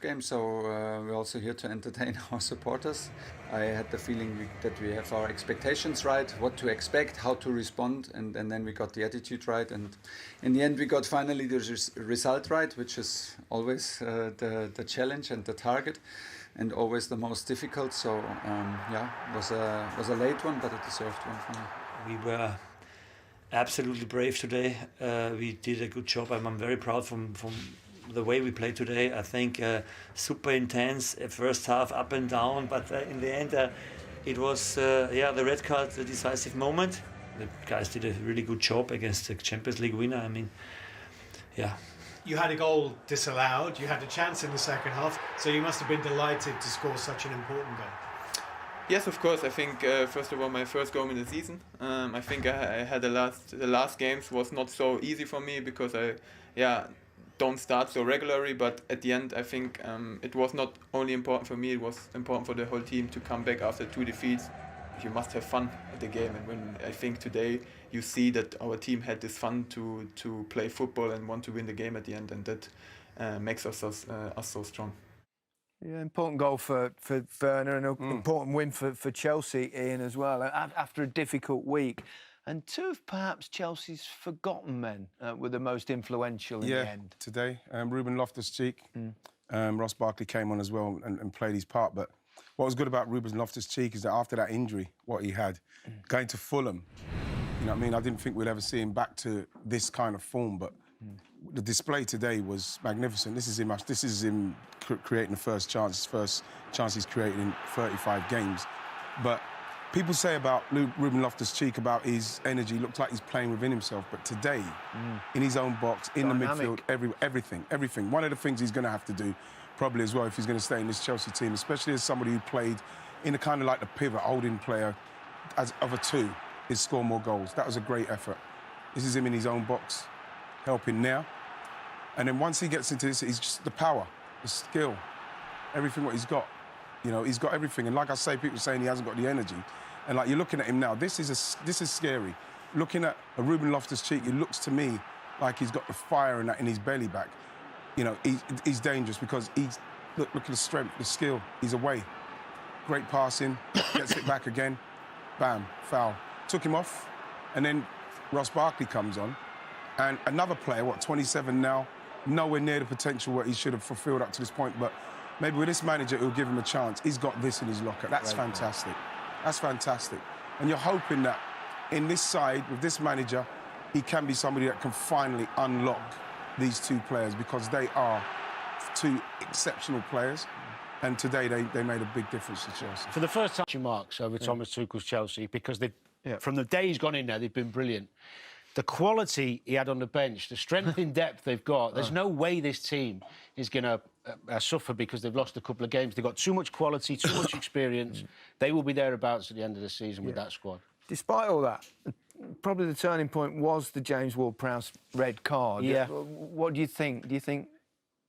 game, so we're also here to entertain our supporters. I had the feeling that we have our expectations right, what to expect, how to respond, and then we got the attitude right, and in the end we got finally the result right, which is always the challenge and the target, and always the most difficult. So it was a late one, but a deserved one for me. We were absolutely brave today. We did a good job. I'm very proud from the way we played today. I think super intense, first half up and down, but in the end it was the red card, the decisive moment. The guys did a really good job against the Champions League winner. I mean, yeah. You had a goal disallowed, you had a chance in the second half, so you must have been delighted to score such an important goal. Yes, of course. I think first of all, my first goal in the season. I think I had the last games was not so easy for me because I don't start so regularly, but at the end I think it was not only important for me, it was important for the whole team to come back after 2 defeats. You must have fun at the game, and when I think today you see that our team had this fun to play football and want to win the game at the end, and that makes us so strong. Yeah, important goal for Werner and an important win for Chelsea, Ian, as well, after a difficult week. And two of perhaps Chelsea's forgotten men were the most influential in the end. Today, Ruben Loftus-Cheek, Ross Barkley came on as well and played his part. But what was good about Ruben Loftus-Cheek is that after that injury, what he had, going to Fulham, you know what I mean? I didn't think we'd ever see him back to this kind of form, but the display today was magnificent. This is him creating the first chance he's created in 35 games. But people say about Ruben Loftus-Cheek, about his energy, looked like he's playing within himself. But today, in his own box, in the midfield, everything. One of the things he's going to have to do, probably as well, if he's going to stay in this Chelsea team, especially as somebody who played in a kind of like the pivot, holding player, as of a two, is score more goals. That was a great effort. This is him in his own box, helping now. And then once he gets into this, he's just the power, the skill, everything what he's got. You know, he's got everything. And like I say, people saying he hasn't got the energy. And like you're looking at him now, this is scary. Looking at a Ruben Loftus-Cheek, it looks to me like he's got the fire in his belly back. You know, he's dangerous because look at the strength, the skill. He's away. Great passing, gets it back again. Bam, foul. Took him off, and then Ross Barkley comes on. And another player, 27 now, nowhere near the potential what he should have fulfilled up to this point, but maybe with this manager, it'll give him a chance. He's got this in his locker. That's fantastic. That's fantastic. And you're hoping that in this side, with this manager, he can be somebody that can finally unlock these two players, because they are two exceptional players. And today, they made a big difference to Chelsea. For the first time, marks over Thomas Tuchel's Chelsea, because from the day he's gone in there, they've been brilliant. The quality he had on the bench, the strength in depth they've got, there's no way this team is going to suffer because they've lost a couple of games. They've got too much quality, too much experience. They will be thereabouts at the end of the season with that squad. Despite all that, probably the turning point was the James Ward-Prowse red card. Yeah. What do you think? Do you think...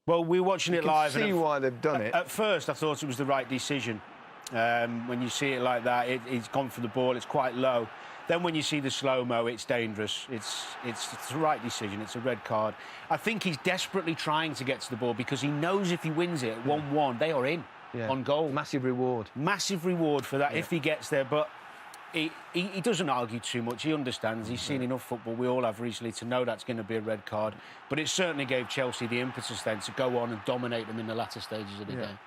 Well, we're watching it live. You can see why they've done it. At first, I thought it was the right decision. When you see it like that, it's gone for the ball, it's quite low. Then when you see the slow-mo, it's dangerous. It's the right decision. It's a red card. I think he's desperately trying to get to the ball because he knows if he wins it 1-1, they are in on goal. Massive reward. Massive reward for that if he gets there. But he doesn't argue too much. He understands. He's seen enough football, we all have recently, to know that's going to be a red card. But it certainly gave Chelsea the impetus then to go on and dominate them in the latter stages of the game.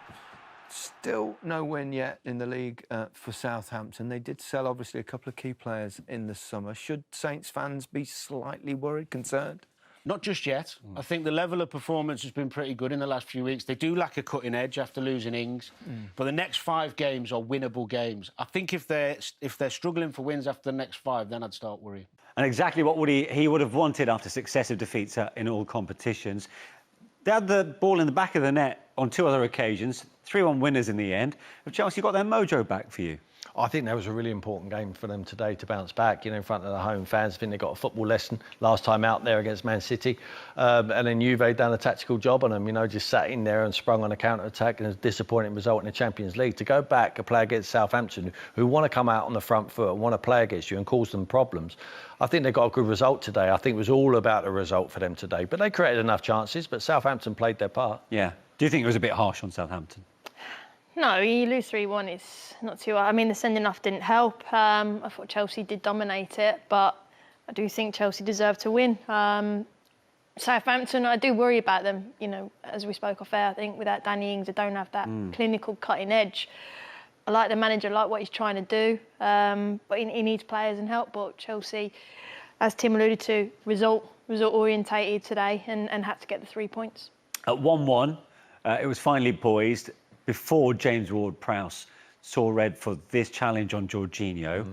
Still no win yet in the league for Southampton. They did sell, obviously, a couple of key players in the summer. Should Saints fans be slightly worried, concerned? Not just yet. I think the level of performance has been pretty good in the last few weeks. They do lack a cutting edge after losing Ings, but the next 5 games are winnable games. I think if they're struggling for wins after the next 5, then I'd start worrying. And exactly what he would have wanted after successive defeats in all competitions. They had the ball in the back of the net on 2 other occasions, 3-1 winners in the end. Have Chelsea got their mojo back for you? I think that was a really important game for them today to bounce back, you know, in front of the home fans. I think they got a football lesson last time out there against Man City. And then Juve done a tactical job on them, you know, just sat in there and sprung on a counter-attack, and a disappointing result in the Champions League. To go back and play against Southampton, who want to come out on the front foot and want to play against you and cause them problems, I think they got a good result today. I think it was all about the result for them today. But they created enough chances, but Southampton played their part. Yeah. Do you think it was a bit harsh on Southampton? No, you lose 3-1 is not too hard. I mean, the sending off didn't help. I thought Chelsea did dominate it, but I do think Chelsea deserved to win. Southampton, I do worry about them. You know, as we spoke off air, I think without Danny Ings, they don't have that clinical cutting edge. I like the manager, I like what he's trying to do, but he needs players and help. But Chelsea, as Tim alluded to, result orientated today and had to get the 3 points. At 1-1, it was finally poised before James Ward-Prowse saw red for this challenge on Jorginho.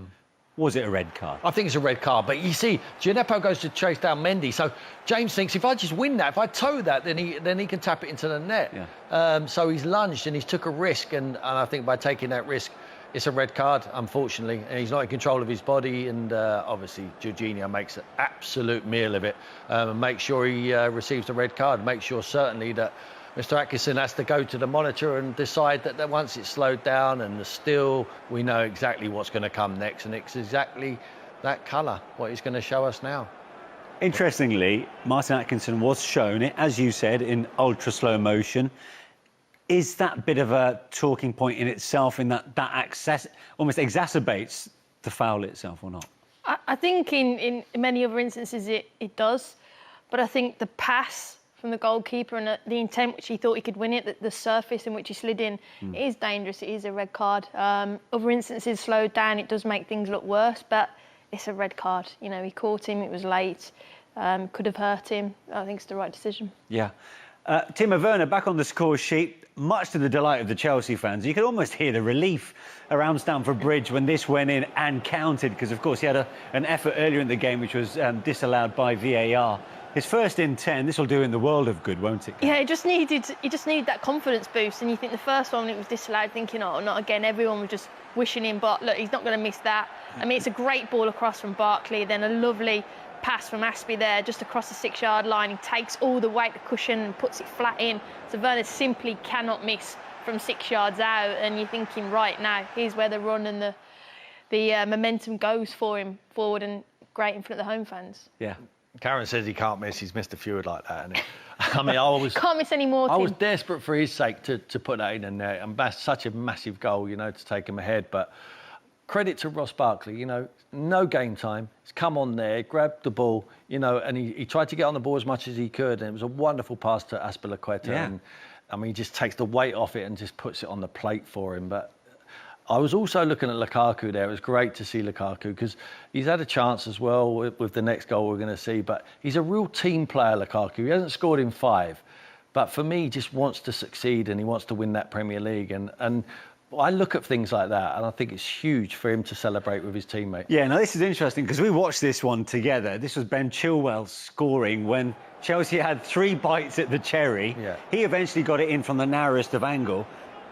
Was it a red card? I think it's a red card, but you see, Gineppo goes to chase down Mendy, so James thinks if I just win that, if I toe that, then he can tap it into the net. Yeah. So he's lunged and he's took a risk, and I think by taking that risk, it's a red card, unfortunately. And he's not in control of his body, and obviously Jorginho makes an absolute meal of it. Make sure he receives the red card. Make sure certainly that Mr. Atkinson has to go to the monitor and decide that once it's slowed down and still, we know exactly what's going to come next, and it's exactly that colour, what he's going to show us now. Interestingly, Martin Atkinson was shown it, as you said, in ultra slow motion. Is that bit of a talking point in itself, in that access almost exacerbates the foul itself, or not? I think in many other instances it does, but I think the pass from the goalkeeper and the intent which he thought he could win it, the surface in which he slid in, it is dangerous. It is a red card. Other instances slowed down, it does make things look worse, but it's a red card. You know, he caught him, it was late, could have hurt him. I think it's the right decision. Yeah. Timo Werner back on the score sheet, much to the delight of the Chelsea fans. You could almost hear the relief around Stamford Bridge when this went in and counted, because of course he had an effort earlier in the game which was disallowed by VAR. His first in 10, this will do in the world of good, won't it? Yeah, he just needed that confidence boost. And you think the first one, it was disallowed, thinking, oh, not again. Everyone was just wishing him, but look, he's not going to miss that. I mean, it's a great ball across from Barkley, then a lovely pass from Aspie there, just across the 6-yard line. He takes all the weight, the cushion, and puts it flat in. So Werner simply cannot miss from 6 yards out. And you're thinking, right now, here's where the run and the momentum goes for him forward, and great in front of the home fans. Yeah. Karen says he can't miss. He's missed a few like that, hasn't he? I mean, can't miss any more. I was desperate for his sake to put that in the net, and that's such a massive goal, you know, to take him ahead. But credit to Ross Barkley, you know, no game time. He's come on there, grabbed the ball, you know, and he tried to get on the ball as much as he could, and it was a wonderful pass to Azpilicueta. Yeah. And I mean, he just takes the weight off it and just puts it on the plate for him. But I was also looking at Lukaku there. It was great to see Lukaku, because he's had a chance as well with the next goal we're going to see. But he's a real team player, Lukaku. He hasn't scored in 5. But for me, he just wants to succeed, and he wants to win that Premier League. And I look at things like that, and I think it's huge for him to celebrate with his teammate. Yeah, now this is interesting, because we watched this one together. This was Ben Chilwell scoring when Chelsea had 3 bites at the cherry. Yeah. He eventually got it in from the narrowest of angle.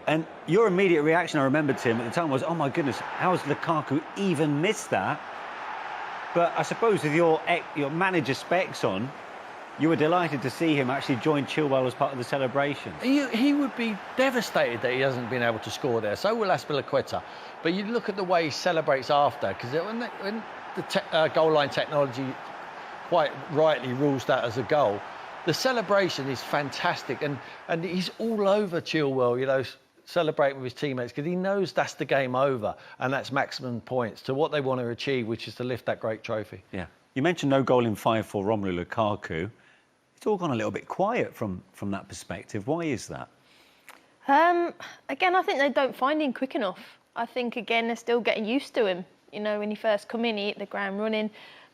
And your immediate reaction, I remember, Tim, at the time was, oh, my goodness, how's Lukaku even missed that? But I suppose with your manager specs on, you were delighted to see him actually join Chilwell as part of the celebration. He would be devastated that he hasn't been able to score there. So will Azpilicueta. But you look at the way he celebrates after, because when the goal line technology quite rightly rules that as a goal, the celebration is fantastic. And he's all over Chilwell, you know, celebrating with his teammates, because he knows that's the game over, and that's maximum points to what they want to achieve, which is to lift that great trophy. Yeah. You mentioned no goal in 5 for Romelu Lukaku. It's all gone a little bit quiet from that perspective. Why is that? Again, I think they don't find him quick enough. I think, again, they're still getting used to him. You know, when he first come in, he hit the ground running.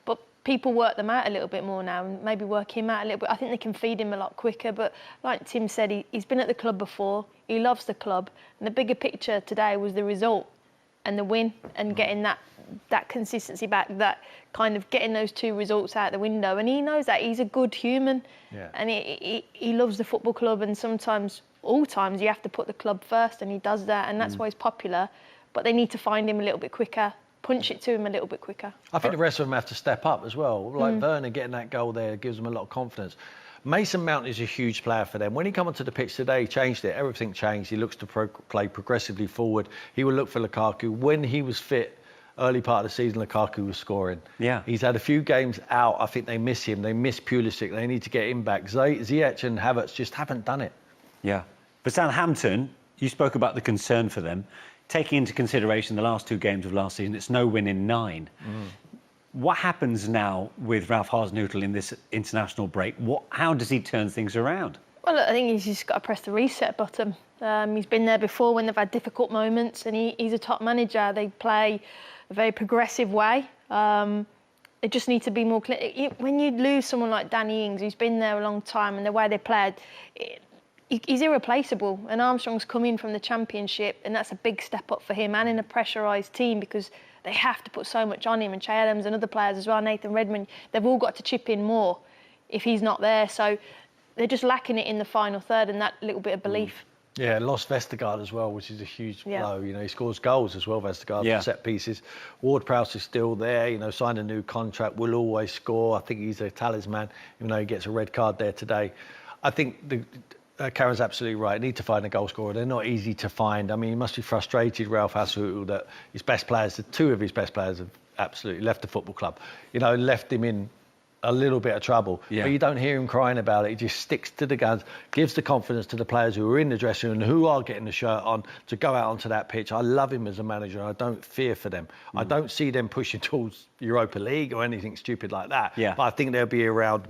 But people work them out a little bit more now, and maybe work him out a little bit. I think they can feed him a lot quicker. But like Tim said, he's been at the club before. He loves the club. And the bigger picture today was the result and the win, and getting that consistency back, that kind of getting those 2 results out the window. And he knows that. He's a good human. Yeah. And he loves the football club, and sometimes, all times, you have to put the club first, and he does that, and that's why he's popular. But they need to find him a little bit quicker, punch it to him a little bit quicker. I think the rest of them have to step up as well. Like Werner getting that goal there gives them a lot of confidence. Mason Mount is a huge player for them. When he came onto the pitch today, he changed it. Everything changed. He looks to play progressively forward. He will look for Lukaku. When he was fit, early part of the season, Lukaku was scoring. Yeah. He's had a few games out. I think they miss him. They miss Pulisic. They need to get him back. Ziyech and Havertz just haven't done it. Yeah. For Southampton, you spoke about the concern for them. Taking into consideration the last 2 games of last season, it's no win in 9. What happens now with Ralph Hasenhüttl in this international break? How does he turn things around? Well, look, I think he's just got to press the reset button. He's been there before when they've had difficult moments, and he's a top manager. They play a very progressive way. They just need to be more clear. When you lose someone like Danny Ings, who's been there a long time, and the way they played, he's irreplaceable. And Armstrong's come in from the Championship, and that's a big step up for him, and in a pressurised team, because they have to put so much on him. And Che Adams and other players as well, Nathan Redmond, they've all got to chip in more if he's not there. So they're just lacking it in the final third, and that little bit of belief. Yeah, lost Vestergaard as well, which is a huge blow. You know, he scores goals as well, Vestergaard, from set pieces. Ward-Prowse is still there, you know, signed a new contract, will always score. I think he's a talisman, even though he gets a red card there today. I think Karen's absolutely right. Need to find a goal scorer. They're not easy to find. I mean, he must be frustrated, Ralph Hasenhüttl, that his best players, 2 of his best players, have absolutely left the football club. You know, left him in a little bit of trouble. But you don't hear him crying about it. He just sticks to the guns, gives the confidence to the players who are in the dressing room and who are getting the shirt on to go out onto that pitch. I love him as a manager. I don't fear for them. I don't see them pushing towards Europa League or anything stupid like that. But I think they'll be around